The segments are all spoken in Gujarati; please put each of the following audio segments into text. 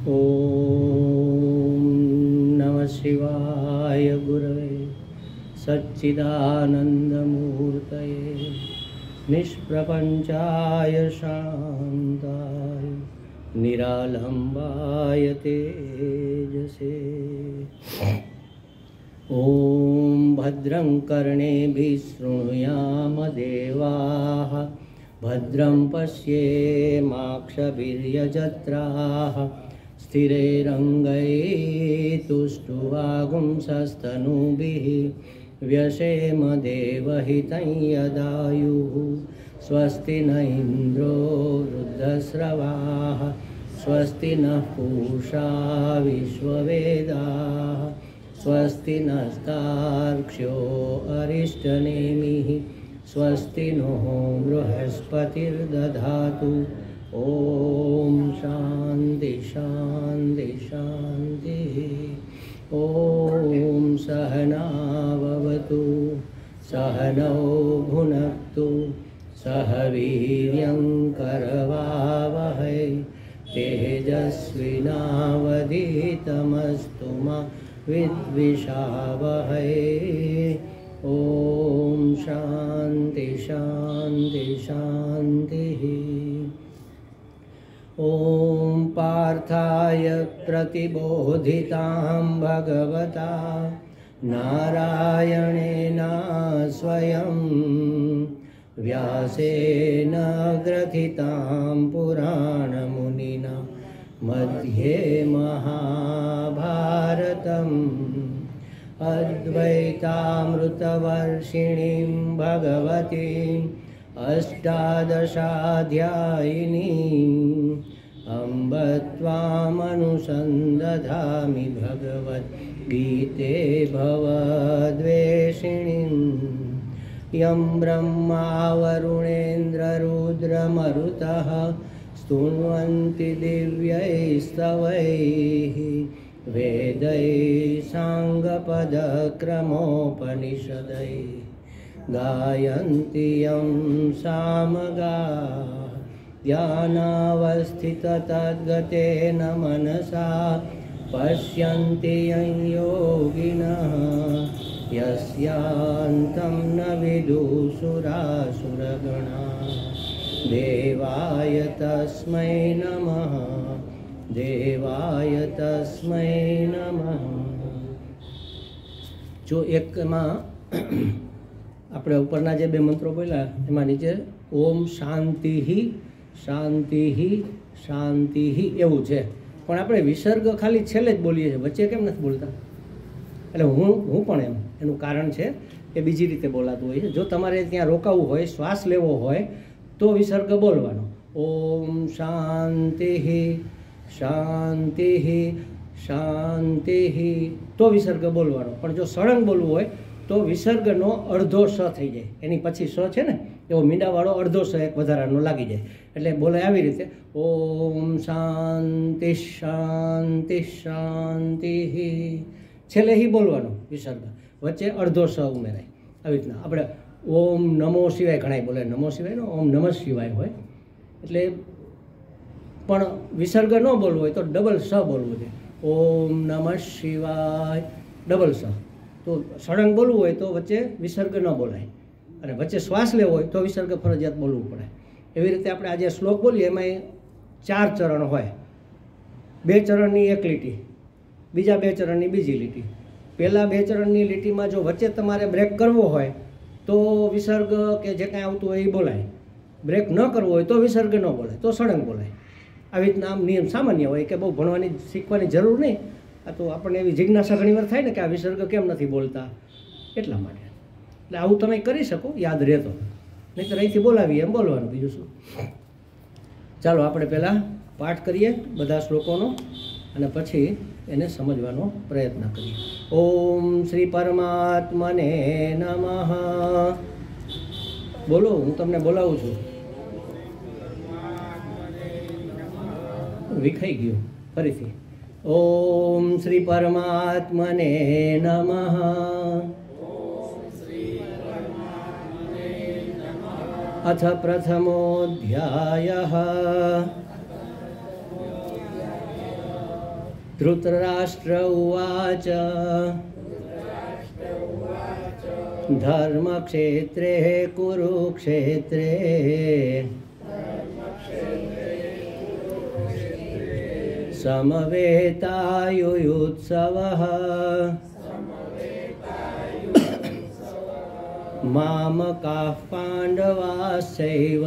ओम नमः शिवाय गुरवे सच्चिदानंदमूर्तये निष्प्रपंचाय शांताय निरालंबाय तेजसे। ओम भद्रं कर्णेभिः शृणुयाम देवाः भद्रं पश्येमाक्षभिर्यजत्राः स्थिरैरङ्गैस्तुष्टुवागुंसस्तनूभिः व्यशेम देवहितं यदायुः। स्वस्ति न इन्द्रो वृद्धस्रवाः स्वस्ति नः पूषा विश्ववेदाः स्वस्ति नस्तार्क्ष्यो अरिष्टनेमिः स्वस्ति नो बृहस्पतिर्दधातु। ओम शांति शांति शांति। ओम सहनाववतु सहनौ भुनक्तु सह वीर्यं करवावहै तेजस्विनावधीतमस्तु मा विद्विषावहै। ओम शांति शांति शांति। ओम पार्थाय प्रतिबोधितां भगवता नारायणेन स्वयं व्यासेन ग्रथितां पुराणमुनिना मध्ये महाभारतम् अद्वैतामृतवर्षिणीं भगवतीम् अष्टादशाध्यायिनीम् अम्ब त्वामनुसन्दधामि भगवद्गीते भवद्वेषिणीम्। यं ब्रह्मा वरुणेन्द्ररुद्रमरुतः स्तुन्वन्ति दिव्यैस्तवैः वेदैः साङ्गपदक्रमोपनिषदैः गायन्ति यं सामगाः ध्यानावस्थिततद्गतेन मनसा पश्यन्ति यं योगिनः यस्यान्तं न विदुषुरासुरगणाः। देवाय तस्मै नमः देवाय तस्मै नमः। जो एक में આપણે ઉપરના જે બે મંત્રો બોલ્યા એમાં નીચે ઓમ શાંતિ શાંતિ શાંતિ એવું છે, પણ આપણે વિસર્ગ ખાલી છેલ્લે જ બોલીએ છીએ, વચ્ચે કેમ નથી બોલતા? એટલે હું પણ એનું કારણ છે એ બીજી રીતે બોલાતું હોય છે. જો તમારે ત્યાં રોકાવું હોય, શ્વાસ લેવો હોય તો વિસર્ગ બોલવાનો ઓમ શાંતિ શાંતિ શાંતિ તો વિસર્ગ બોલવાનો. પણ જો સળંગ બોલવું હોય તો વિસર્ગનો અડધો સ થઈ જાય, એની પછી સ છે ને એવો મીંડાવાળો અડધો સ એક વધારાનો લાગી જાય, એટલે બોલાય આવી રીતે ઓમ શાંતિ શાંતિ શાંતિ. છેલ્લે હી બોલવાનો વિસર્ગ, વચ્ચે અડધો સ ઉમેરાય. આવી રીતના આપણે ઓમ નમો શિવાય ઘણાય બોલે, નમો શિવાય નો ઓમ નમઃ શિવાય હોય. એટલે પણ વિસર્ગ ન બોલવું હોય તો ડબલ સ બોલવું છે. ઓમ નમઃ શિવાય ડબલ સ. તો સળંગ બોલવું હોય તો વચ્ચે વિસર્ગ ન બોલાય, અને વચ્ચે શ્વાસ લેવો હોય તો વિસર્ગ ફરજિયાત બોલવું પડે. એવી રીતે આપણે આજે શ્લોક બોલીએ એમાં 4 ચરણ હોય, 2 ચરણની એક લીટી, બીજા 2 ચરણની બીજી લીટી. પહેલાં 2 ચરણની લીટીમાં જો વચ્ચે તમારે બ્રેક કરવો હોય તો વિસર્ગ કે જે કાંઈ આવતું હોય એ બોલાય, બ્રેક ન કરવો હોય તો વિસર્ગ ન બોલાય, તો સળંગ બોલાય. આવી રીતના આમ નિયમ સામાન્ય હોય કે બહુ ભણવાની શીખવાની જરૂર નહીં. આ તો આપણને એવી જિજ્ઞાસા ઘણી વાર થાય ને કે આ વિસર્ગ કેમ નથી બોલતા, એટલા માટે. એટલે આવું તમે કરી શકો, યાદ રહેતો, નહીં તો અહીંથી બોલાવીએ એમ બોલવાનું, બીજું શું. ચાલો આપણે પહેલાં પાઠ કરીએ બધા શ્લોકોનો અને પછી એને સમજવાનો પ્રયત્ન કરીએ. ઓમ શ્રી પરમાત્મને નમઃ. બોલો, હું તમને બોલાવું છું. વિખાઈ ગયું ફરીથી. ओम श्री परमात्मने नमः। अथ प्रथमोऽध्यायः धृतराष्ट्र उवाच धर्मक्षेत्रे कुरुक्षेत्रे समवेतायुयुत्सवः मामकाः पाण्डवाश्चैव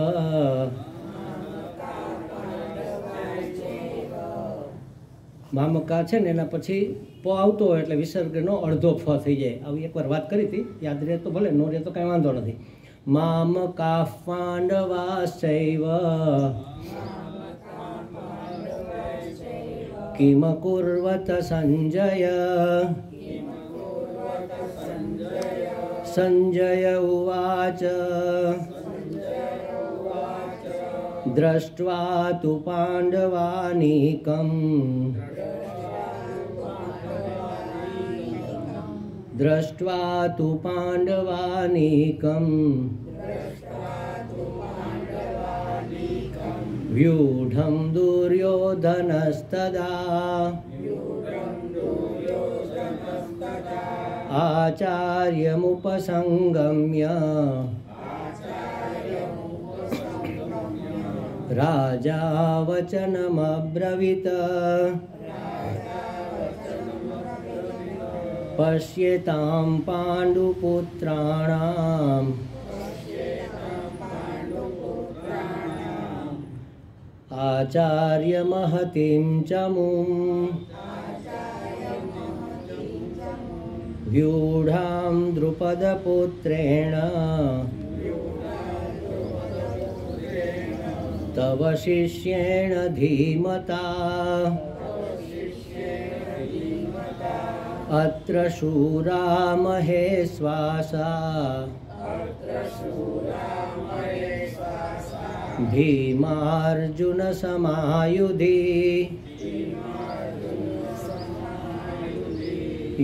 મામકા છે ને એના પછી પ આવતો હોય એટલે વિસર્ગનો અડધો ફ થઈ જાય. આવી એકવાર વાત કરી હતી, યાદ રહે તો ભલે, નો રહે તો કાંઈ વાંધો નથી. મામકા પાંડવાશ્ચૈવ કિમ કુર્વત સંજય સંજય ઉવાચ दृष्ट्वा तु पाण्डवानीकम् दृष्ट्वा तु पाण्डवानीकम् व्यूढं दुर्योधनस्तदा आचार्यमुपसंगम्य राजा वचनमब्रवीत पश्यतां पाण्डुपुत्राणाम् आचार्य महतीं चमुं व्यूढां द्रुपदपुत्रेण तव शिष्येण धीमता अत्र शूरा महेश्वासा भीमार्जुन समायुधि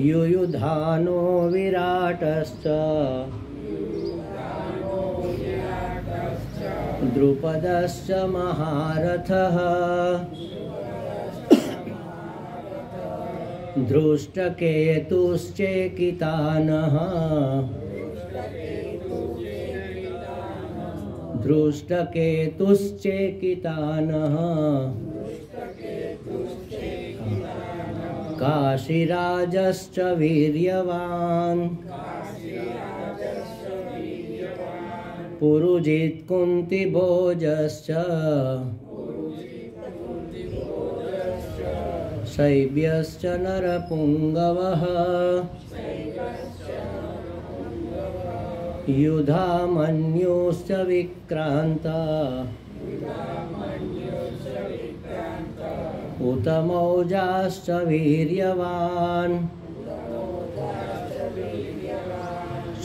युयुधानो विराटश्च द्रुपदश्च महारथः धृष्टकेतुश्चेकितानः धृष्टकेतुश्चेकितानः काशीराजश्च वीर्यवान् पुरुजित् कुन्तिभोजश्च शैब्यश्च नरपुङ्गवः युधामन्युश्च विक्रान्ता उतमौजाश्च वीर्यवान्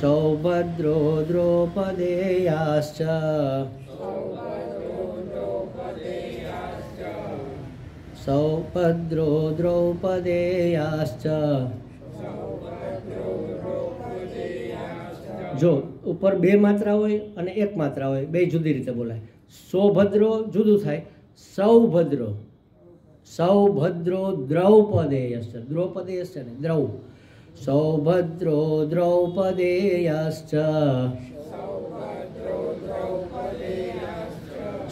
सौभद्रो द्रौपदेयाश्च सौभद्रो द्रौपदेयाश्च જો ઉપર બે માત્રા હોય અને એક માત્રા હોય, બે જુદી રીતે બોલાય. સૌભદ્રો જુદું થાય, સૌભદ્રો સૌભદ્રો દ્રૌપદેયશ્ચ દ્રૌપદેયશ્ચ ને દ્રૌ सौभद्रो द्रौपदेयश्च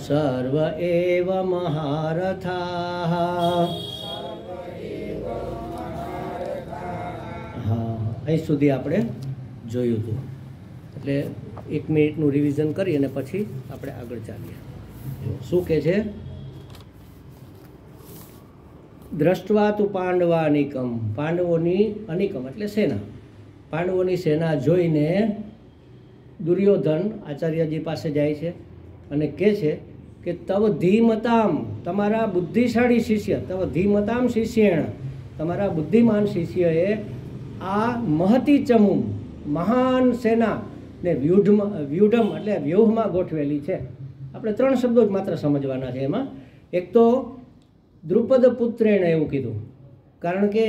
सर्व एव महारथाः. હા, અહીં સુધી આપણે જોયું હતું. એટલે 1 મિનિટનું રિવિઝન કરી અને પછી આપણે આગળ ચાલીએ. શું કહે છે? દ્રષ્ટવા તુ પાંડવાનિકમ, પાંડવોની અનિકમ એટલે સેના, પાંડવોની સેના જોઈને દુર્યોધન આચાર્યજી પાસે જાય છે અને કહે છે કે તવ ધીમતામ, તમારા બુદ્ધિશાળી શિષ્ય, તવ ધીમતામ શિષ્યેણ, તમારા બુદ્ધિમાન શિષ્યએ આ મહતી ચમુમ મહાન સેના ને વ્યુઢમ એટલે વ્યૂહમાં ગોઠવેલી છે. આપણે 3 શબ્દો જ માત્ર સમજવાના છે એમાં. એક તો દ્રુપદ પુત્રેણે એવું કીધું, કારણ કે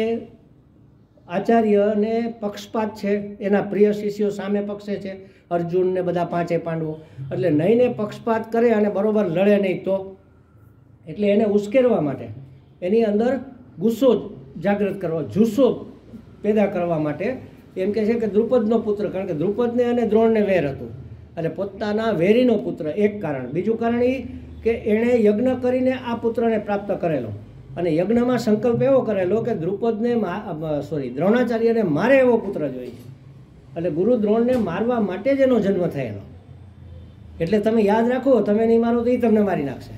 આચાર્યને પક્ષપાત છે, એના પ્રિય શિષ્યો સામે પક્ષે છે, અર્જુન ને બધા 5 પાંડવો, એટલે નહીંને પક્ષપાત કરે અને બરોબર લડે નહીં તો, એટલે એને ઉશ્કેરવા માટે એની અંદર ગુસ્સો જાગૃત કરવા, જુસ્સો પેદા કરવા માટે એમ કહે છે કે દ્રુપદનો પુત્ર, કારણ કે દ્રુપદને અને દ્રોણને વેર હતું અને પોતાના વેરીનો પુત્ર એક કારણ. બીજું કારણ એ કે એણે યજ્ઞ કરીને આ પુત્રને પ્રાપ્ત કરેલો અને યજ્ઞમાં સંકલ્પ એવો કરેલો કે દ્રોણાચાર્યને મારે એવો પુત્ર જોઈએ છે. એટલે ગુરુ દ્રોણને મારવા માટે જ એનો જન્મ થયેલો. એટલે તમે યાદ રાખો, તમે નહીં મારો તો એ તમને મારી નાખશે.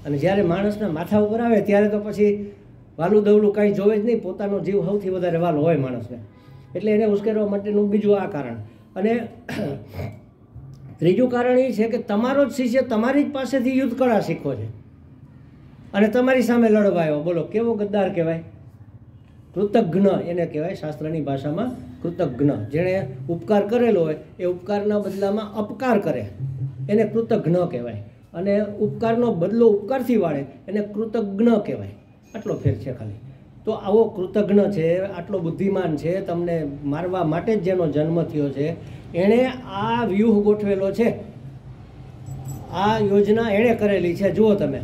અને જ્યારે માણસના માથા ઉપર આવે ત્યારે તો પછી વાલું દવલું કાંઈ જોવે જ નહીં, પોતાનો જીવ સૌથી વધારે વાલો હોય માણસને. એટલે એને ઉશ્કેરવા માટેનું બીજું આ કારણ. અને ત્રીજું કારણ એ છે કે તમારો જ શિષ્ય તમારી જ પાસેથી યુદ્ધ કળા શીખો છે અને તમારી સામે લડવા આવ્યો. બોલો કેવો ગદ્દાર કહેવાય? કૃતજ્ઞ એને કહેવાય શાસ્ત્રની ભાષામાં, કૃતજ્ઞ. જેણે ઉપકાર કરેલો હોય એ ઉપકારના બદલામાં અપકાર કરે એને કૃતજ્ઞ કહેવાય, અને ઉપકારનો બદલો ઉપકારથી વાળે એને કૃતજ્ઞ કહેવાય. આટલો ફેર છે ખાલી. તો આવો કૃતજ્ઞ છે, આટલો બુદ્ધિમાન છે, તમને મારવા માટે જ જેનો જન્મ થયો છે, એણે આ વ્યૂહ ગોઠવેલો છે, આ યોજના એણે કરેલી છે, જુઓ તમે,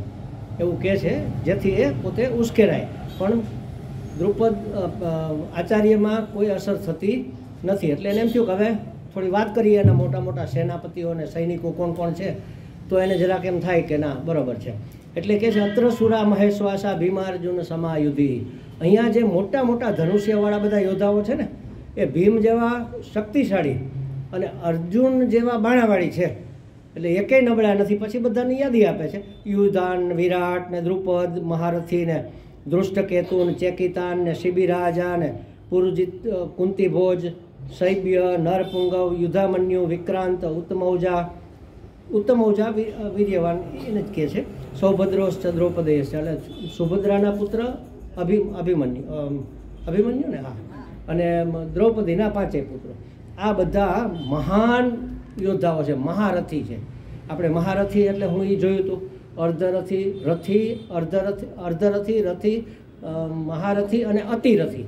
એવું કહે છે, જેથી એ પોતે ઉશ્કેરાય. પણ દ્રુપદ આચાર્યમાં કોઈ અસર થતી નથી. એટલે એને એમ થયું કે હવે થોડી વાત કરીએ એના મોટા મોટા સેનાપતિઓ અને સૈનિકો કોણ કોણ છે, તો એને જરાક એમ થાય કે ના બરાબર છે. એટલે કે છે અત્ર સુરા મહેશ્વાસા ભીમાર્જુન સમાયુધી. અહીંયા જે મોટા મોટા ધનુષ્યવાળા બધા યોદ્ધાઓ છે ને, એ ભીમ જેવા શક્તિશાળી અને અર્જુન જેવા બાણાવાળી છે. એટલે એકેય નબળા નથી. પછી બધાની યાદી આપે છે, યુધાન, વિરાટ ને દ્રુપદ, મહારથી ને દૃષ્ટકેતુન, ચેકિતાન ને શિબિરાજા ને પુરુજિત, કુંતીભોજ, શૈબ્ય, નરપુંગવ, યુધામન્યુ, વિક્રાંત, ઉત્તમૌજા વીર્યવાન એને જ કહે છે. સૌભદ્રોશ્ચ દ્રૌપદેયશ્ચ, એટલે સુભદ્રાના પુત્ર અભિમન્યુ ને, હા, અને દ્રૌપદીના 5 પુત્રો. આ બધા મહાન યોદ્ધાઓ છે, મહારથી છે. આપણે મહારથી એટલે હું એ જોયું હતું, અર્ધરથી, રથી, અર્ધરથી, રથી, મહારથી અને અતિરથી,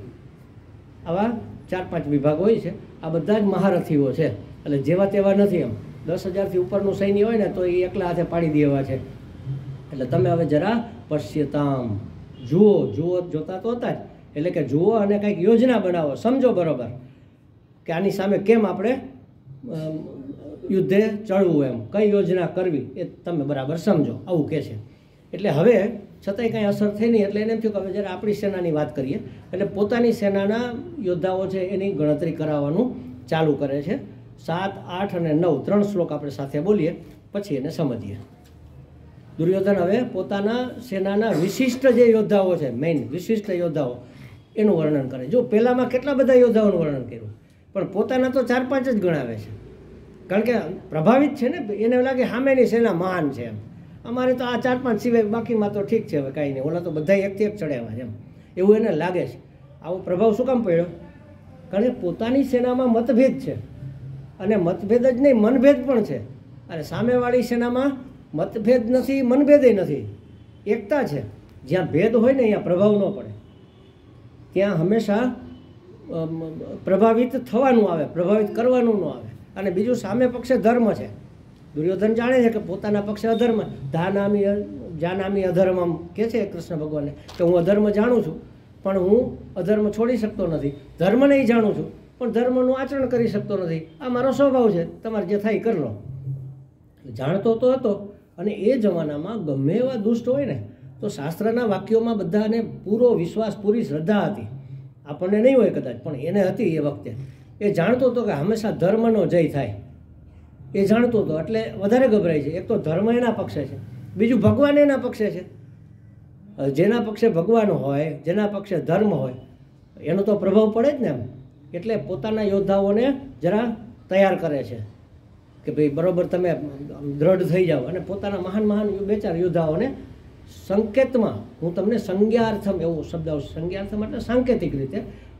આવા 4-5 વિભાગ હોય છે. આ બધા જ મહારથીઓ છે. એટલે જેવા તેવા નથી. એમ 10,000થી ઉપરનું સૈન્ય હોય ને તો એ એકલા હાથે પાડી દેવા છે. એટલે તમે હવે જરા પશ્યતામ, જુઓ, જોતા તો હતા જ. એટલે કે જુઓ અને કંઈક યોજના બનાવો, સમજો બરાબર કે આની સામે કેમ આપણે યુદ્ધે ચડવું, એમ કઈ યોજના કરવી એ તમે બરાબર સમજો, આવું કહે છે. એટલે હવે છતાંય કાંઈ અસર થઈ નહીં. એટલે એને એમ થયું કે હવે જ્યારે આપણી સેનાની વાત કરીએ, એટલે પોતાની સેનાના યોદ્ધાઓ છે એની ગણતરી કરાવવાનું ચાલુ કરે છે. 7, 8 અને 9 3 શ્લોક આપણે સાથે બોલીએ, પછી એને સમજીએ. દુર્યોધન હવે પોતાના સેનાના વિશિષ્ટ જે યોદ્ધાઓ છે, મેઇન વિશિષ્ટ યોદ્ધાઓ, એનું વર્ણન કરે. જો પહેલામાં કેટલા બધા યોદ્ધાઓનું વર્ણન કર્યું, પણ પોતાના તો 4-5 જ ગણાવે છે. કારણ કે પ્રભાવિત છે ને, એને લાગે સામેની સેના મહાન છે. એમ અમારે તો આ 4-5 સિવાય બાકીમાં તો ઠીક છે, હવે કાંઈ નહીં, ઓલા તો બધા એકથી એક ચડ્યા છે, એમ એવું એને લાગે છે. આવો પ્રભાવ શું કામ પડ્યો? કારણ કે પોતાની સેનામાં મતભેદ છે, અને મતભેદ જ નહીં, મનભેદ પણ છે. અને સામેવાળી સેનામાં મતભેદ નથી, મનભેદે નથી, એકતા છે. જ્યાં ભેદ હોય ને અહીંયા પ્રભાવ ન પડે, ત્યાં હંમેશા પ્રભાવિત થવાનું આવે, પ્રભાવિત કરવાનું ન આવે. અને બીજું સામે પક્ષે ધર્મ છે. દુર્યોધન જાણે છે કે પોતાના પક્ષે અધર્મ, જાનામી અધર્મમ કહે છે કૃષ્ણ ભગવાને, કે હું અધર્મ જાણું છું પણ હું અધર્મ છોડી શકતો નથી. ધર્મ નહીં જાણું છું પણ ધર્મનું આચરણ કરી શકતો નથી. આ મારો સ્વભાવ છે, તમારે જે થાય કરી લો. જાણતો તો હતો. અને એ જમાનામાં ગમે એવા દુષ્ટ હોય ને તો શાસ્ત્રના વાક્યોમાં બધાને પૂરો વિશ્વાસ, પૂરી શ્રદ્ધા હતી. આપણને નહીં હોય કદાચ, પણ એને હતી એ વખતે. એ જાણતો હતો કે હંમેશા ધર્મનો જય થાય, એ જાણતો હતો. એટલે વધારે ગભરાય છે. એક તો ધર્મ એના પક્ષે છે, બીજું ભગવાન એના પક્ષે છે. જેના પક્ષે ભગવાન હોય, જેના પક્ષે ધર્મ હોય, એનો તો પ્રભાવ પડે જ ને. એમ એટલે પોતાના યોદ્ધાઓને જરા તૈયાર કરે છે કે ભાઈ બરાબર તમે દ્રઢ થઈ જાઓ. અને પોતાના મહાન 2-4 યોદ્ધાઓને સંકેતમાં, હું તમને સંજ્ઞાર્થમ એવો શબ્દ આવશે, સંજ્ઞાર્થમ એટલે સાંકેતિક રીતે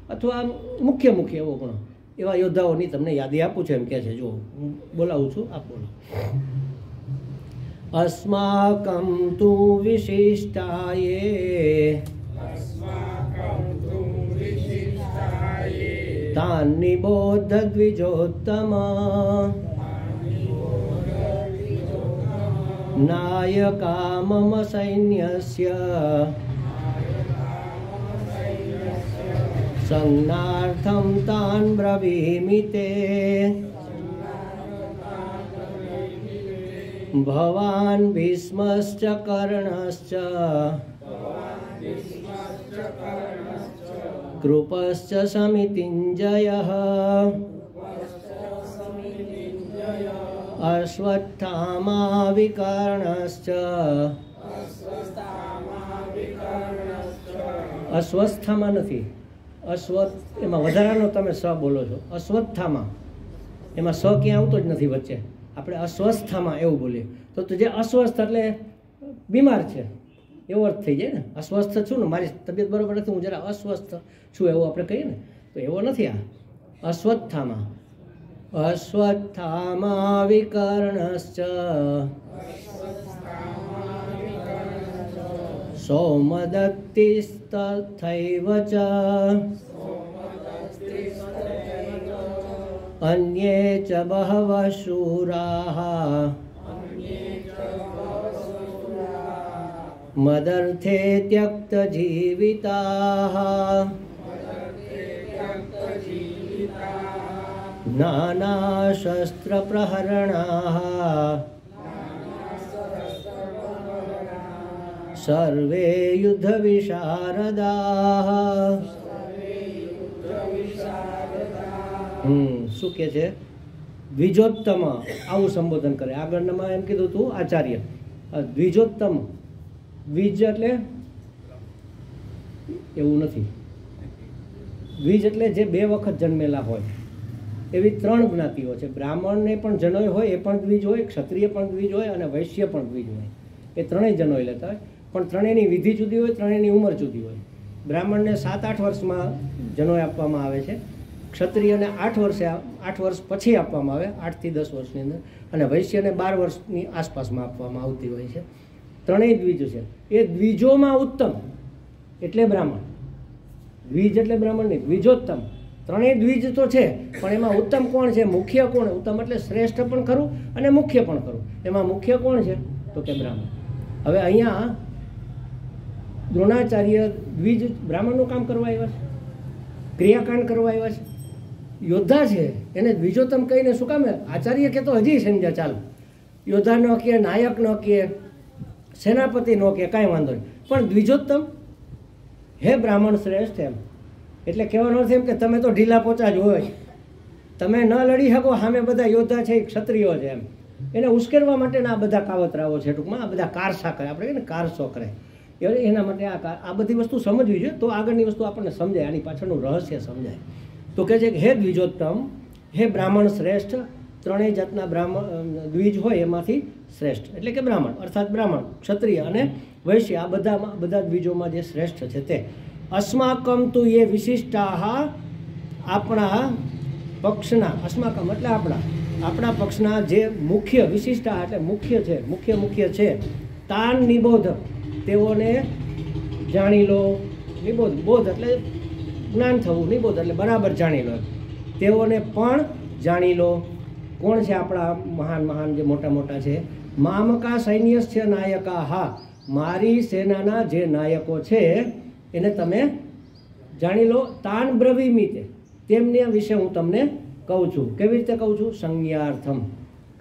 અથવા મુખ્ય એવો ગુણ, એવા યોદ્ધાઓની તમને યાદી આપું છું. એમ કહે છે, જો હું બોલાવું છું, આપ બોલો. અસ્માકં તુ વિશિષ્ટાયે તાન નિબોધ દ્વિજોત્તમ નાયકા મમ સૈન્યસ્ય સંજ્ઞાર્થમ તાન બ્રવીમિ તે ભવાન ભીષ્મશ્ચ કર્ણશ્ચ કૃપશ્ચ સમિતિંજયઃ અશ્વત્થામા વિકર્ણશ્ચ અશ્વત્થામા નથી, એમાં વધારાનો તમે સ બોલો છો. અશ્વત્થામા એમાં સ ક્યાં આવતો જ નથી વચ્ચે. આપણે અસ્વસ્થામાં એવું બોલીએ તો જે અસ્વસ્થ એટલે બીમાર છે એવો અર્થ થઈ જાય ને. અસ્વસ્થ છું ને, મારી તબિયત બરોબર નથી, હું જરા અસ્વસ્થ છું એવું આપણે કહીએ ને, તો એવો નથી. આ અશ્વત્થામા. અશ્વત્થામા વિકર્ણશ્ચ સૌમદત્તિસ્તથૈવ ચ અન્યે ચ બહવઃ શૂરાઃ મદર્થે ત્યક્તજીવિતાઃ નાનાશસ્ત્રપ્રહરણાઃ સર્વે યુદ્ધવિશારદાઃ. શું કે છે? દ્વિજોત્તમ, આવું સંબોધન કરે. આગળનામાં એમ કીધું તું આચાર્ય દ્વિજોત્તમ. દ્વિજ એટલે એવું નથી. દ્વિજ એટલે જે 2 વખત જન્મેલા હોય એવી 3 જ્ઞાતિઓ છે. બ્રાહ્મણને પણ જનોય હોય, એ પણ દ્વિજ હોય, ક્ષત્રિય પણ દ્વિજ હોય અને વૈશ્ય પણ દ્વિજ હોય. એ 3 જનોય લેતા હોય, પણ 3ની વિધિ જુદી હોય, 3ની ઉંમર જુદી હોય. બ્રાહ્મણને 7-8 વર્ષમાં જનોય આપવામાં આવે છે, ક્ષત્રિયને 8 વર્ષ પછી આપવામાં આવે, 8 થી 10 વર્ષની અંદર, અને વૈશ્યને 12 વર્ષની આસપાસમાં આપવામાં આવતી હોય છે. 3 દ્વિજ છે. એ દ્વિજોમાં ઉત્તમ એટલે બ્રાહ્મણ. દ્વિજ એટલે બ્રાહ્મણ નહીં, દ્વિજોત્તમ. 3 દ્વિજ તો છે, પણ એમાં ઉત્તમ કોણ છે? મુખ્ય કોણ? ઉત્તમ એટલે શ્રેષ્ઠ પણ ખરું અને મુખ્ય પણ ખરું. એમાં મુખ્ય કોણ છે? તો કે બ્રાહ્મણ. હવે અહીંયા દ્રોણાચાર્ય દ્વિજ બ્રાહ્મણનું કામ કરવા આવ્યા છે, ક્રિયાકાંડ કરવા આવ્યા છે, યોદ્ધા છે, એને દ્વિજોત્તમ કહીને શું કામ? આચાર્ય કે તો હજી સમજ્યા, ચાલો. યોદ્ધા ન કહે, નાયક ન કહે, સેનાપતિ ન કહે, કાંઈ વાંધો નહીં, પણ દ્વિજોત્તમ હે બ્રાહ્મણ શ્રેષ્ઠ એમ. એટલે કહેવાનો અર્થ એમ કે તમે તો ઢીલા પોચા જ હોય, તમે ન લડી શકો, સામે બધા યોદ્ધા છે, ક્ષત્રિયો છે એમ. એને ઉશ્કેરવા માટેના આ બધા કાવતરાઓ છે, ટૂંકમાં આ બધા કારસા કરે, આપણે ને કારસો કરે. એના માટે આ બધી વસ્તુ સમજવી જોઈએ, તો આગળની વસ્તુ આપણને સમજાય, આની પાછળનું રહસ્ય સમજાય. તો કહે છે કે હે દ્વિજોત્તમ, હે બ્રાહ્મણ શ્રેષ્ઠ. 3 જાતના બ્રાહ્મણ દ્વિજ હોય એમાંથી શ્રેષ્ઠ એટલે કે બ્રાહ્મણ, અર્થાત બ્રાહ્મણ, ક્ષત્રિય અને વૈશ્ય, આ બધા દ્વિજોમાં જે શ્રેષ્ઠ છે તે. અસ્માકમ તુ એ વિશિષ્ટાઃ, આપણા પક્ષના, અસ્માકમ એટલે આપણા પક્ષના જે મુખ્ય, વિશિષ્ટા એટલે મુખ્ય છે, મુખ્ય છે, તાન નિબોધ, તેઓને જાણી લો. નિબોધ, બોધ એટલે જ્ઞાન થવું, નિબોધ એટલે બરાબર જાણી લો. તેઓને પણ જાણી લો. કોણ છે આપણા મહાન જે મોટા છે? મામકા સૈન્યસ્ય નાયકા, હા, મારી સેનાના જે નાયકો છે એને તમે જાણી લો. તાન બ્રવીમિ તે, તેમના વિશે હું તમને કહું છું. કેવી રીતે કહું છું? સંજ્ઞાર્થમ,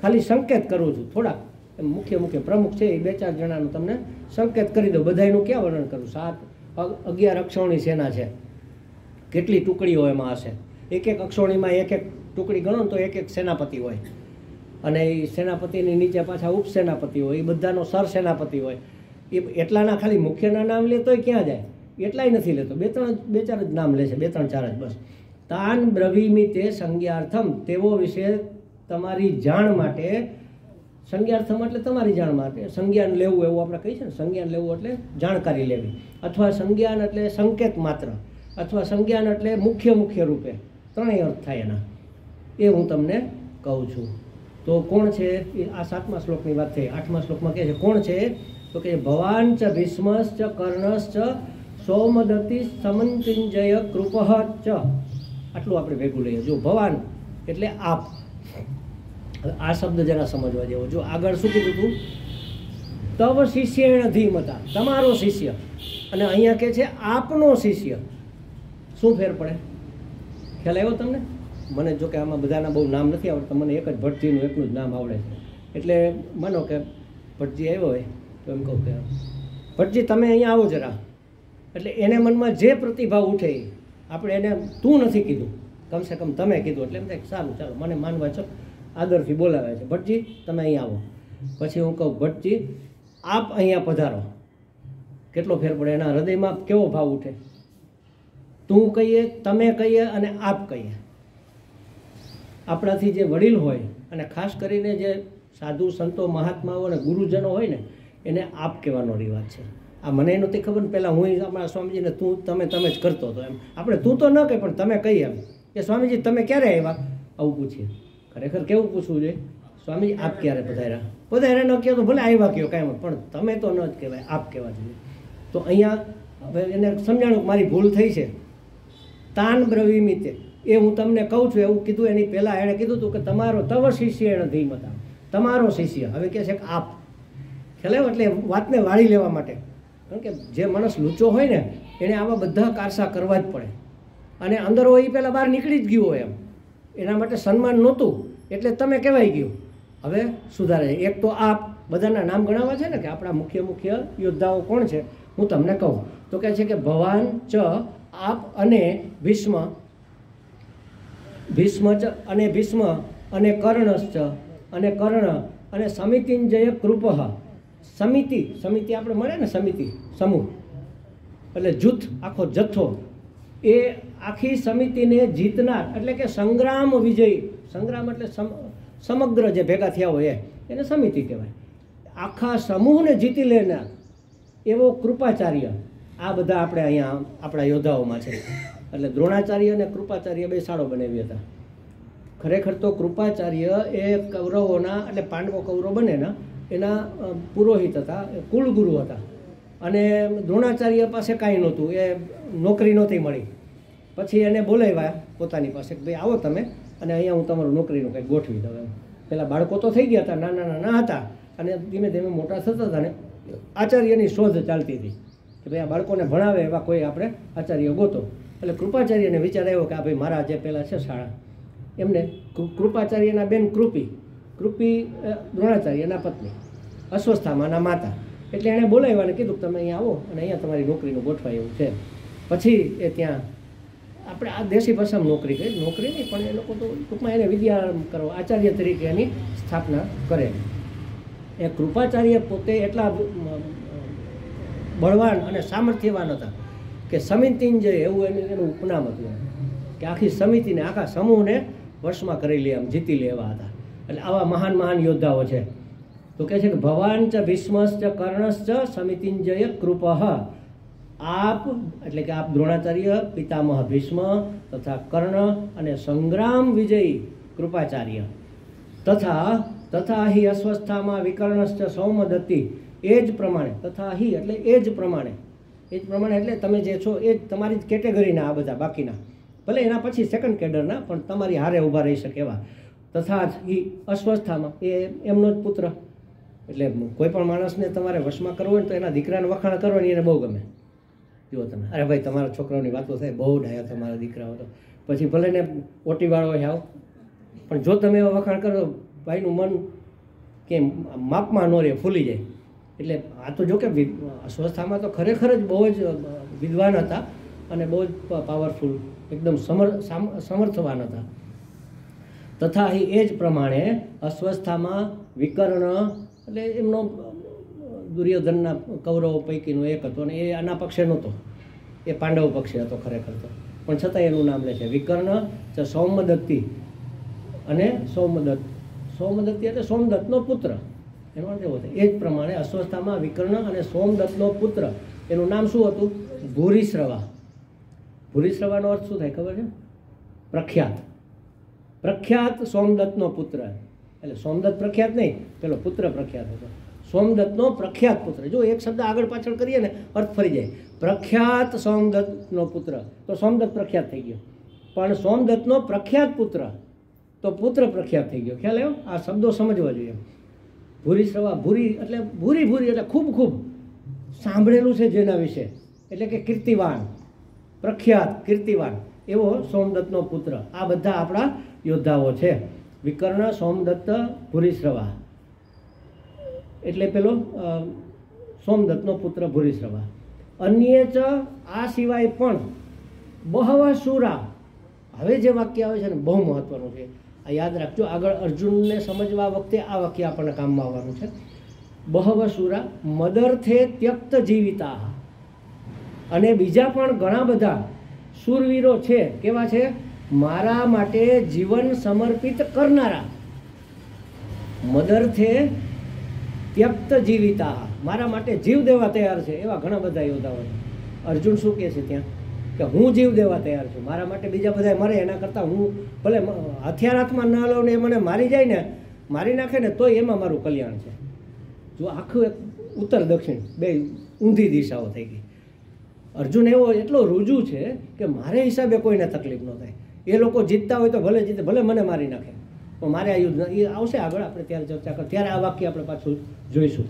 ખાલી સંકેત કરું છું. થોડાક મુખ્ય પ્રમુખ છે એ 2-4 જણાનું તમને સંકેત કરી દો. બધાનું ક્યાં વર્ણન કરું? 11 અક્ષોણી સેના છે, કેટલી ટુકડીઓ એમાં હશે? એક અક્ષોણીમાં એક ટુકડી ગણો તો એક સેનાપતિ હોય, અને એ સેનાપતિની નીચે પાછા ઉપસેનાપતિ હોય, એ બધાનો સરસેનાપતિ હોય. એ એટલાના ખાલી મુખ્યના નામ લે તોય ક્યાં જાય? એટલાય નથી લેતો, 2-4 જ નામ લે છે, 2-3-4 જ બસ. તાન બ્રવીમિ તે સંજ્ઞાર્થમ, તેઓ વિશે તમારી જાણ માટે. સંજ્ઞાર્થમ એટલે તમારી જાણ માટે. સંજ્ઞાન લેવું એવું આપણે કહીએ છીએ ને. સંજ્ઞાન લેવું એટલે જાણકારી લેવી, અથવા સંજ્ઞાન એટલે સંકેત માત્ર, અથવા સંજ્ઞાન એટલે મુખ્ય રૂપે. 3 અર્થ થાય એના. એ હું તમને કહું છું. તો કોણ છે? આ 7મા શ્લોકની વાત થઈ. 8મા શ્લોકમાં કહે છે કોણ છે? તો કે ભવાન ચ ભીષ્મશ્ચ કર્ણશ્ચ સૌમદત્તિ સમંતિંજય કૃપઃ ચ. આટલું આપણે ભેગું લઈએ. જો ભવાન એટલે આપ, આ શબ્દ જરા સમજવા જેવો. જો આગળ શું કીધું હતું? તવ શિષ્યેણ ધીમતા, તમારો શિષ્ય, અને અહીંયા કે છે આપનો શિષ્ય. શું ફેર પડે? ખ્યાલ આવ્યો તમને? મને જો કે આમાં બધાના બહુ નામ નથી આવડતા, મને એક જ ભટ્ટજીનું એકનું જ નામ આવડે છે. એટલે માનો કે ભટ્ટજી આવ્યો હોય તો એમ કહું કે ભટ્ટજી તમે અહીંયા આવો જરા. એટલે એને મનમાં જે પ્રતિભાવ ઉઠે આપણે એને તું નથી કીધું, કમસે કમ તમે કીધું, એટલે એમ થાય સારું ચાલો મને માનવા છો, આદરથી બોલાવે છે, ભટ્ટજી તમે અહીંયા આવો. પછી હું કહું ભટ્ટજી આપ અહીંયા પધારો. કેટલો ફેર પડે? એના હૃદયમાં કેવો ભાવ ઉઠે? તું કહીએ, તમે કહીએ અને આપ કહીએ. આપણાથી જે વડીલ હોય અને ખાસ કરીને જે સાધુ સંતો મહાત્માઓ અને ગુરુજનો હોય ને એને આપ કહેવાનો રિવાજ છે. આ મને નહોતી ખબર ને, પહેલાં હું આપણા સ્વામીજીને તું તમે જ કરતો હતો. એમ આપણે તું તો ન કહે પણ તમે કહીએ એમ કે સ્વામીજી તમે ક્યારે આવ્યા આવું પૂછીએ. ખરેખર કેવું પૂછવું જોઈએ? સ્વામીજી આપ ક્યારે પધાર્યા? પધાર્યા ન કહો તો ભલે આવ્યા કહો કાંઈ, પણ તમે તો ન જ કહેવાય, આપ કહેવા જોઈએ. તો અહીંયા હવે એને સમજાણું મારી ભૂલ થઈ છે. તાન બ્રવીમિતે એ હું તમને કહું છું એવું કીધું. એની પહેલાં એણે કીધું હતું કે તમારો તવ શિષ્ય એણે ધીમતા, તમારો શિષ્ય. હવે કહે છે કે આપ. ખ્યાલ એટલે વાતને વાળી લેવા માટે, કારણ કે જે માણસ લૂચો હોય ને એને આવા બધા કારસા કરવા જ પડે. અને અંદર હોય એ પહેલાં બહાર નીકળી જ ગયું હોય એમ, એના માટે સન્માન નહોતું એટલે તમે કહેવાય ગયું. હવે સુધારે. એક તો આપ બધાના નામ ગણાવવા છે ને કે આપણા મુખ્ય યોદ્ધાઓ કોણ છે હું તમને કહું. તો કહે છે કે ભવાન ચ આપ અને ભીષ્મ ચ અને ભીષ્મ અને કર્ણશ્ચ અને કર્ણ અને સમિતિંજય કૃપઃ. સમિતિ આપણે મળે ને, સમિતિ સમૂહ એટલે જૂથ, આખો જથ્થો. એ આખી સમિતિને જીતનાર એટલે કે સંગ્રામ વિજય. સંગ્રામ એટલે સમગ્ર જે ભેગા થયા હોય એને સમિતિ કહેવાય. આખા સમૂહને જીતી લેનાર એવો કૃપાચાર્ય. આ બધા આપણે અહીંયા આપણા યોદ્ધાઓમાં છે. એટલે દ્રોણાચાર્ય અને કૃપાચાર્ય બે સાળો બનાવી હતા. ખરેખર તો કૃપાચાર્ય એ કૌરવોના એટલે પાંડવો કૌરવ બને ને એના પુરોહિત હતા, કુળગુરુ હતા. અને દ્રોણાચાર્ય પાસે કાંઈ નહોતું, એ નોકરી નહોતી મળી. પછી એને બોલાવ્યા પોતાની પાસે કે ભાઈ આવો તમે અને અહીંયા હું તમારું નોકરીનું કંઈક ગોઠવી દઉં. એમ પેલા બાળકો તો થઈ ગયા હતા, નાના હતા, અને ધીમે ધીમે મોટા થતા હતા ને આચાર્યની શોધ ચાલતી હતી કે ભાઈ આ બાળકોને ભણાવે એવા કોઈ આપણે આચાર્ય ગોતો. એટલે કૃપાચાર્યને વિચાર આવ્યો કે આ ભાઈ મારા જે પહેલાં છે શાળા એમને કૃપાચાર્યના બેન કૃપી દ્રોણાચાર્યના પત્ની, અશ્વસ્થામાના માતા. એટલે એણે બોલાવ્યા અને કીધું તમે અહીંયા આવો અને અહીંયા તમારી નોકરીનું ગોઠવાય એવું છે. પછી એ ત્યાં આપણે આ દેશી ભાષામાં નોકરી કરી, નોકરી નહીં પણ એ લોકો તો ટૂંકમાં એને વિદ્યા કરવા આચાર્ય તરીકે એની સ્થાપના કરે. એ કૃપાચાર્ય પોતે એટલા બળવાન અને સામર્થ્યવાન હતા કે સમિતિંજય એવું એનું ઉપનામ હતું કે આખી સમિતિને, આખા સમૂહને વશમાં કરી લે, આમ જીતી લે એવા હતા. એટલે આવા મહાન યોદ્ધાઓ છે. તો કહે છે કે ભવાન ચ ભીષ્મશ્ચ કર્ણશ્ચ સમિતિંજય કૃપઃ. આપ એટલે કે આપ દ્રોણાચાર્ય, પિતામહ ભીષ્મ તથા કર્ણ અને સંગ્રામ વિજયી કૃપાચાર્ય તથા હિ અસ્વસ્થામાં વિકર્ણશ્ચ સૌમદત્તી. એ જ પ્રમાણે તથા હિ એટલે એ જ પ્રમાણે એટલે તમે જે છો એ જ તમારી જ કેટેગરીના આ બધા બાકીના, ભલે એના પછી સેકન્ડ કેડરના પણ તમારી હારે ઊભા રહી શકે એવા. તથા હિ અસ્વસ્થામાં એ એમનો જ પુત્ર. એટલે કોઈ પણ માણસને તમારે વશમાં કરવો હોય તો એના દીકરાને વખાણ કરવાની એને બહુ ગમે. જુઓ તમે, અરે ભાઈ તમારા છોકરાઓની વાતો થાય, બહુ ડાયા તમારા દીકરાઓ તો. પછી ભલે ને ઓટીવાળો હોય આવ, પણ જો તમે એવા વખાણ કરો ભાઈનું મન કેમ માપમાં ન રહે, ફૂલી જાય. એટલે આ તો જો કે અસ્વસ્થામાં તો ખરેખર જ બહુ જ વિદ્વાન હતા અને બહુ જ પાવરફુલ, એકદમ સમર્થવાન હતા. તથા એ જ પ્રમાણે અસ્વસ્થામાં વિકર્ણ એટલે એમનો દુર્યોધનના કૌરવો પૈકીનો એક હતો અને એ આના પક્ષે નહોતો, એ પાંડવ પક્ષે હતો ખરેખર તો, પણ છતાં એનું નામ લે છે વિકર્ણ સૌમદત્તી. અને સૌમદત્તી એટલે સોમદત્તનો પુત્ર, એનો અર્થ એવો થાય. એ જ પ્રમાણે અસ્વસ્થામાં વિકર્ણ અને સોમદત્તનો પુત્ર, એનું નામ શું હતું? ભૂરિશ્રવા. ભૂરિશ્રવાનો અર્થ શું થાય ખબર છે? પ્રખ્યાત સોમદત્તનો પુત્ર. એટલે સોમદત્ત પ્રખ્યાત નહીં, પેલો પુત્ર પ્રખ્યાત હતો. સોમદત્તનો પ્રખ્યાત પુત્ર. જો એક શબ્દ આગળ પાછળ કરીએ ને અર્થ ફરી જાય. પ્રખ્યાત સોમદત્તનો પુત્ર તો સોમદત્ત પ્રખ્યાત થઈ ગયો, પણ સોમદત્તનો પ્રખ્યાત પુત્ર તો પુત્ર પ્રખ્યાત થઈ ગયો. ખ્યાલ આવ્યો? આ શબ્દો સમજવા જોઈએ. ભૂરિશ્રવા, ભૂરી એટલે ભૂરી એટલે ખૂબ સાંભળેલું છે જેના વિશે, એટલે કે કીર્તિવાન. પ્રખ્યાત કીર્તિવાન એવો સોમદત્તનો પુત્ર. આ બધા આપણા યોદ્ધાઓ છે. વિકર્ણ, સોમદત્ત, ભૂરિશ્રવા એટલે પેલો સોમદત્તનો પુત્ર ભૂરિશ્રવા. અન્ય ચ આ સિવાય પણ બહવ શુરા. હવે જે વાક્ય આવે છે ને બહુ મહત્વનું છે, આ યાદ રાખજો. આગળ અર્જુનને સમજવા વખતે આ વાક્ય આપણને કામમાં આવવાનું છે. બહવ શુરા મદર્થે ત્યક્ત જીવિતા. અને બીજા પણ ઘણા બધા શૂરવીરો છે. કેવા છે? મારા માટે જીવન સમર્પિત કરનારા. મદર્થે ત્યક્ત જીવિતા, મારા માટે જીવ દેવા તૈયાર છે એવા ઘણા બધા યોદ્ધાઓ છે. અર્જુન શું કહે છે ત્યાં? કે હું જીવ દેવા તૈયાર છું. મારા માટે બીજા બધા મરે એના કરતાં હું ભલે હથિયાર હાથમાં ન લઉં ને એ મને મારી જાય ને, મારી નાખે ને તોય એમાં મારું કલ્યાણ છે. જો આખું એક ઉત્તર દક્ષિણ બે ઊંધી દિશાઓ થઈ ગઈ. અર્જુન એવો એટલો રૂજુ છે કે મારે હિસાબે કોઈને તકલીફ ન થાય. એ લોકો જીતતા હોય તો ભલે જીતે, ભલે મને મારી નાખે, પણ મારે આ યુદ્ધ એ આવશે આગળ, આપણે ત્યારે ચર્ચા કર, ત્યારે આ વાક્ય આપણે પાછું જોઈશું.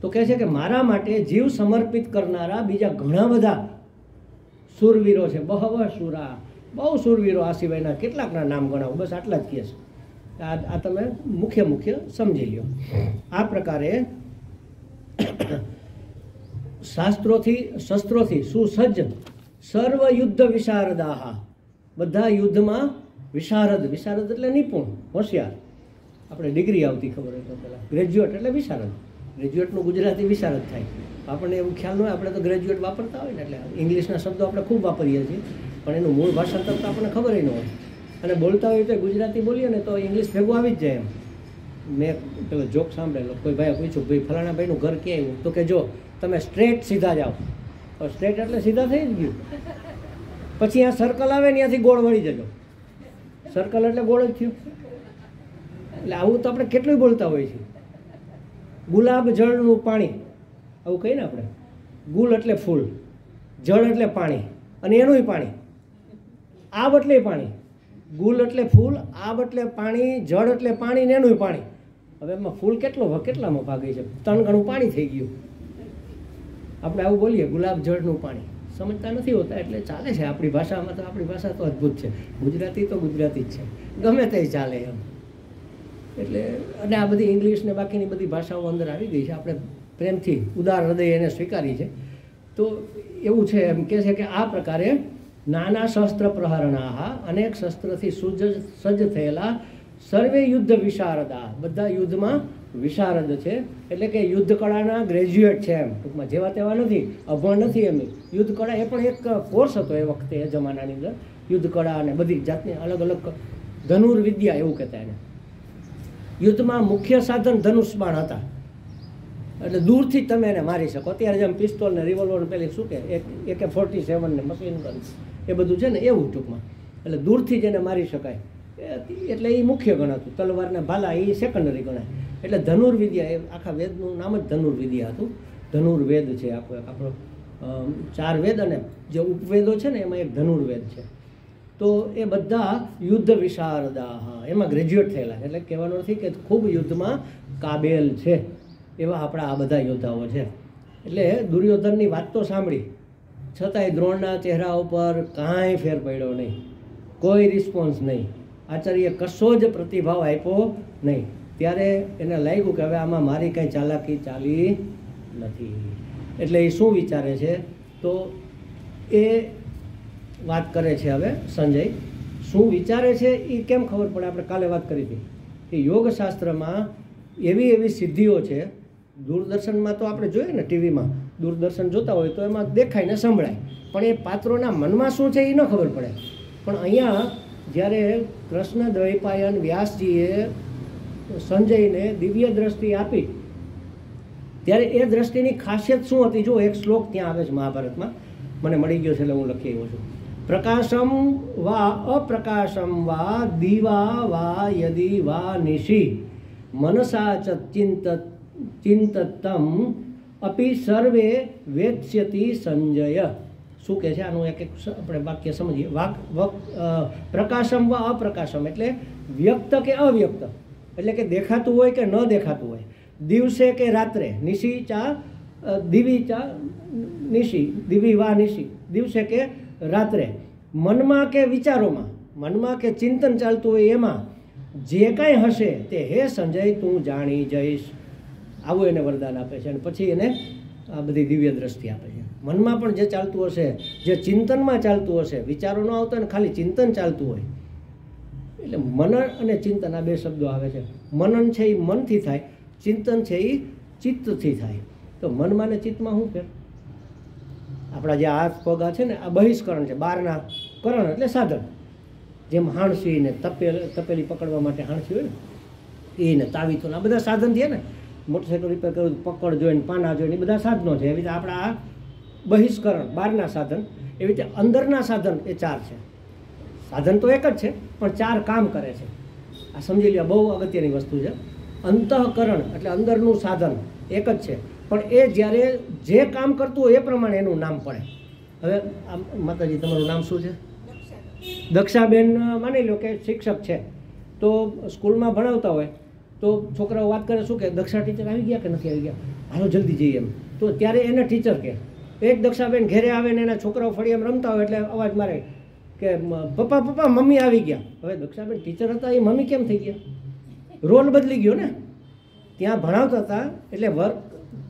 તો કહે છે કે મારા માટે જીવ સમર્પિત કરનારા બીજા ઘણા બધા શૂરવીરો છે. બહવ શુરા, બહુ શૂરવીરો. આ સિવાયના કેટલાકના નામ ગણાવું, બસ આટલા જ કહે છે. આ તમે મુખ્ય સમજી લ્યો. આ પ્રકારે શાસ્ત્રોથી શસ્ત્રોથી સુસજ્જ સર્વ યુદ્ધ વિશારદાહ, બધા યુદ્ધમાં વિશારદ. વિશારદ એટલે નિપુણ, હોશિયાર. આપણે ડિગ્રી આવતી ખબર હોય તો પહેલાં ગ્રેજ્યુએટ એટલે વિશારદ. ગ્રેજ્યુએટનું ગુજરાતી વિશારદ થાય. આપણને એવું ખ્યાલ ન હોય, આપણે તો ગ્રેજ્યુએટ વાપરતા હોય ને, એટલે ઇંગ્લિશના શબ્દો આપણે ખૂબ વાપરીએ છીએ, પણ એનું મૂળ ભાષાંતર તો આપણને ખબર ન હોય. અને બોલતા હોય તો ગુજરાતી બોલીએ ને તો ઇંગ્લિશ ભેગું આવી જ જાય. એમ મેં પેલો જોક સાંભળેલો, કોઈ ભાઈએ પૂછ્યું, ભાઈ ફલાણા ભાઈનું ઘર ક્યાં આવ્યું? તો કે જો તમે સ્ટ્રેટ સીધા જાઓ. સ્ટ્રેટ એટલે સીધા થઈ જ ગયું. પછી આ સર્કલ આવે ને ત્યાંથી ગોળ વળી જજો. સર્કલ એટલે ગોળ જ થયું. એટલે આવું તો આપણે કેટલું બોલતા હોઈએ છીએ. ગુલાબ જળનું પાણી, આવું કહીએ ને આપણે. ગુલ એટલે ફૂલ, જળ એટલે પાણી, અને એનુંય પાણી. આબ એટલે પાણી. ગુલ એટલે ફૂલ, આબ એટલે પાણી, જળ એટલે પાણી, ને એનુંય પાણી. હવે એમાં ફૂલ કેટલામાં ભાગે છે? 3 ગણું પાણી થઈ ગયું. આપણે આવું બોલીએ, ગુલાબ જળનું પાણી. સમજતા નથી હોતા એટલે ચાલે છે. આપણી ભાષામાં તો, આપણી ભાષા તો અદ્ભુત છે. ગુજરાતી તો ગુજરાતી જ છે, ગમે તે ચાલે એમ. એટલે અને આ બધી ઇંગ્લિશ ને બાકીની બધી ભાષાઓ અંદર આવી ગઈ છે. આપણે પ્રેમથી ઉદાર હૃદય એને સ્વીકારી છે. તો એવું છે, એમ કહે છે કે આ પ્રકારે નાના શસ્ત્ર પ્રહરણાહ, અનેક શસ્ત્રથી સજ્જ થયેલા સર્વે યુદ્ધ વિશારદા, બધા યુદ્ધમાં વિશારદ છે. એટલે કે યુદ્ધ કળાના ગ્રેજ્યુએટ છે. એમ ટૂંકમાં જેવા તેવા નથી, અભણ નથી. એમ યુદ્ધ કળા એ પણ એક કોર્સ હતો એ વખતે, એ જમાનાની અંદર. યુદ્ધ કળા અને બધી જાતની અલગ અલગ ધનુર્વિદ્યા એવું કહેતા એને. યુદ્ધમાં મુખ્ય સાધન ધનુષ બાણ હતા. એટલે દૂરથી તમે એને મારી શકો. અત્યારે જેમ પિસ્તોલ ને રિવોલ્વર પેલી શું કે AK-47 ને મશીન ગન એ બધું છે ને, એવું ટૂંકમાં. એટલે દૂરથી જ એને મારી શકાય. એટલે એ મુખ્ય ગણાતું. તલવારના ભાલા એ સેકન્ડરી ગણાય. એટલે ધનુર્વિદ્યા, એ આખા વેદનું નામ જ ધનુર્વિદ્યા હતું. ધનુર્વેદ છે આપણો. 4 વેદ અને જે ઉપવેદો છે ને એમાં એક ધનુર્વેદ છે. તો એ બધા યુદ્ધ વિશારદા, એમાં ગ્રેજ્યુએટ થયેલા. એટલે કહેવાનો નથી કે ખૂબ યુદ્ધમાં કાબેલ છે એવા આપણા આ બધા યોદ્ધાઓ છે. એટલે દુર્યોધનની વાત તો સાંભળી, છતાંય દ્રોણના ચહેરા ઉપર કાંઈ ફેર પડ્યો નહીં, કોઈ રિસ્પોન્સ નહીં. આચાર્ય કશો જ પ્રતિભાવ આપ્યો નહીં. ત્યારે એને લાગ્યું કે હવે આમાં મારી કાંઈ ચાલાકી ચાલી નથી. એટલે એ શું વિચારે છે? તો એ વાત કરે છે. હવે સંજય શું વિચારે છે એ કેમ ખબર પડે? આપણે કાલે વાત કરી હતી કે યોગશાસ્ત્રમાં એવી સિદ્ધિઓ છે. દૂરદર્શનમાં તો આપણે જોઈએ ને, ટીવીમાં દૂરદર્શન જોતા હોય તો એમાં દેખાય ને સંભળાય, પણ એ પાત્રોના મનમાં શું છે એ ન ખબર પડે. પણ અહીંયા જ્યારે કૃષ્ણ દ્વૈપાયન વ્યાસજીએ સંજયને દિવ્ય દ્રષ્ટિ આપી, ત્યારે એ દ્રષ્ટિની ખાસિયત શું હતી? જો એક શ્લોક ત્યાં આવે છે મહાભારતમાં, મને મળી ગયો છે એટલે હું લખી આવ્યો છું. પ્રકાશમ વા અપ્રકાશમ વા દીવા વા યદી વા નિશી મનસા ચ ચિંતતમ અપી સર્વે વેત્સ્યતિ સંજય. શું કહે છે આનું એક આપણે વાક્ય સમજીએ. પ્રકાશમ વા અપ્રકાશમ એટલે વ્યક્ત કે અવ્યક્ત, એટલે કે દેખાતું હોય કે ન દેખાતું હોય, દિવસે કે રાત્રે, નિશી ચા દિવી ચા નિશી, દિવી વા નિશી, દિવસે કે રાત્રે મનમાં કે વિચારોમાં, મનમાં કે ચિંતન ચાલતું હોય એમાં જે કાંઈ હશે તે હે સંજય તું જાણી જઈશ, આવું એને વરદાન આપે છે. અને પછી એને આ બધી દિવ્ય દ્રષ્ટિ આપે છે. મનમાં પણ જે ચાલતું હશે, જે ચિંતનમાં ચાલતું હશે, વિચારો ન આવતા ને ખાલી ચિંતન ચાલતું હોય, એટલે મનન અને ચિંતન આ બે શબ્દો આવે છે. મનન છે એ મનથી થાય, ચિંતન છે એ ચિત્તથી થાય. તો મનમાં ને ચિત્તમાં શું ફેર? આપણા જે હાથ પગ છે ને આ બહિષ્કરણ છે, બહારના કરણ એટલે સાધન. જેમ હાણસી ને તપેલી પકડવા માટે હાણસી હોય ને એને તાવીતો આ બધા સાધન થયા ને, મોટરસાઇકલ રિપેર કરવું પકડ જોઈને પાના જોઈને એ બધા સાધનો છે. એવી રીતે આપણા આ બહિષ્કરણ બહારના સાધન, એવી રીતે અંદરના સાધન એ 4 છે. સાધન તો એક જ છે પણ 4 કામ કરે છે. આ સમજી લ્યો, બહુ અગત્યની વસ્તુ છે. અંતઃકરણ એટલે અંદરનું સાધન એક જ છે, પણ એ જ્યારે જે કામ કરતું હોય એ પ્રમાણે એનું નામ પડે. હવે માતાજી તમારું નામ શું છે? દક્ષાબેન. માની લો કે શિક્ષક છે, તો સ્કૂલમાં ભણાવતા હોય તો છોકરાઓ વાત કરે શું કે દક્ષા ટીચર આવી ગયા કે નથી આવી ગયા, હાલો જલ્દી જઈએ એમ. તો ત્યારે એને ટીચર કહે. એક દક્ષાબેન ઘેરે આવે ને એના છોકરાઓ ફળિયામાં રમતા હોય એટલે અવાજ મારે કે પપ્પા પપ્પા મમ્મી આવી ગયા. હવે દક્ષાબેન ટીચર હતા એ મમ્મી કેમ થઈ ગયા? રોલ બદલી ગયો ને. ત્યાં ભણાવતા હતા એટલે વર્ક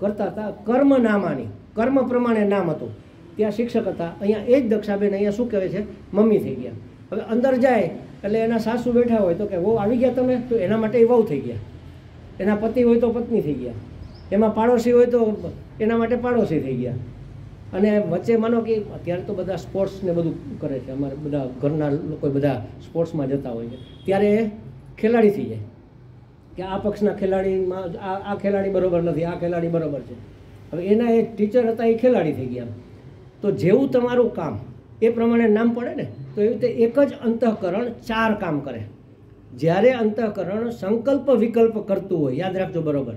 કરતા હતા, કર્મ નામાની, કર્મ પ્રમાણે નામ હતું. ત્યાં શિક્ષક હતા, અહીંયા એ જ દક્ષાબેન અહીંયા શું કહેવાય છે? મમ્મી થઈ ગયા. હવે અંદર જાય એટલે એના સાસુ બેઠા હોય તો કે વહુ આવી ગયા તમે, તો એના માટે એ વહુ થઈ ગયા. એના પતિ હોય તો પત્ની થઈ ગયા. એમાં પાડોશી હોય તો એના માટે પાડોશી થઈ ગયા. અને વચ્ચે માનો કે અત્યારે તો બધા સ્પોર્ટ્સ ને બધું કરે છે, અમારે બધા ઘરના લોકો બધા સ્પોર્ટ્સમાં જતા હોય છે, ત્યારે એ ખેલાડી થઈ જાય કે આ પક્ષના ખેલાડીમાં આ ખેલાડી બરોબર નથી, આ ખેલાડી બરોબર છે. હવે એના એ ટીચર હતા એ ખેલાડી થઈ ગયા. તો જેવું તમારું કામ એ પ્રમાણે નામ પડે ને. તો એવી રીતે એક જ અંતઃકરણ 4 કામ કરે. જ્યારે અંતઃકરણ સંકલ્પ વિકલ્પ કરતું હોય, યાદ રાખજો બરોબર,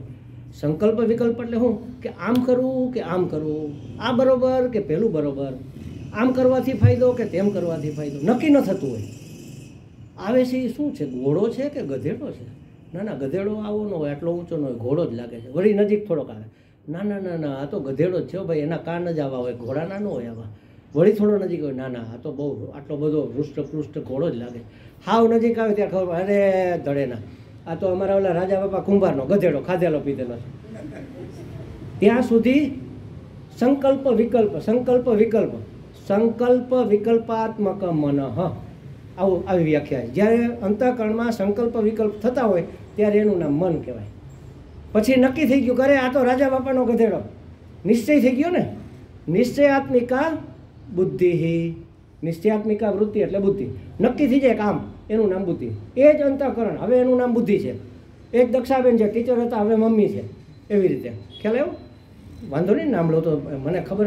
સંકલ્પ વિકલ્પ એટલે શું કે આમ કરવું કે આમ કરવું, આ બરોબર કે પેલું બરોબર, આમ કરવાથી ફાયદો કે તેમ કરવાથી ફાયદો, નક્કી ન થતું હોય. આવે છે એ શું છે? ઘોડો છે કે ગધેડો છે? ના ના, ગધેડો આવો ન હોય, આટલો ઊંચો ન હોય, ઘોડો જ લાગે છે. વળી નજીક થોડોક આવે, ના ના ના ના, આ તો ગધેડો જ છે ભાઈ, એના કાન જ આવા હોય, ઘોડાના ન હોય આવા. વળી થોડો નજીક હોય, ના ના આ તો બહુ આટલો બધો હૃષ્ટપૃષ્ટ ઘોડો જ લાગે. હાવ નજીક આવે ત્યાં ખબર, અરે ધડેના, આ તો અમારા ઓલા રાજા બાપા કુંભારનો ગધેડો, ખાધેલો પીધેલો છે. ત્યાં સુધી સંકલ્પ વિકલ્પ, સંકલ્પ વિકલ્પ, સંકલ્પ વિકલ્પાત્મક મન, આવું આવી વ્યાખ્યા. જ્યારે અંતઃકરણમાં સંકલ્પ વિકલ્પ થતા હોય ત્યારે એનું નામ મન કહેવાય. પછી નક્કી થઈ ગયું, કરે આ તો રાજા બાપાનો ગધેડો, નિશ્ચય થઈ ગયો ને. નિશ્ચયાત્મિકા બુદ્ધિ, નિશ્ચયાત્મિકા વૃત્તિ એટલે બુદ્ધિ. નક્કી થઈ જાય કામ, એનું નામ બુદ્ધિ. એ જ અંતઃકરણ, હવે એનું નામ બુદ્ધિ છે. એક દક્ષાબેન છે, ટીચર હતા, હવે મમ્મી છે. એવી રીતે ખ્યાલ આવ્યો? વાંધો નહીં, નામ લો તો મને ખબર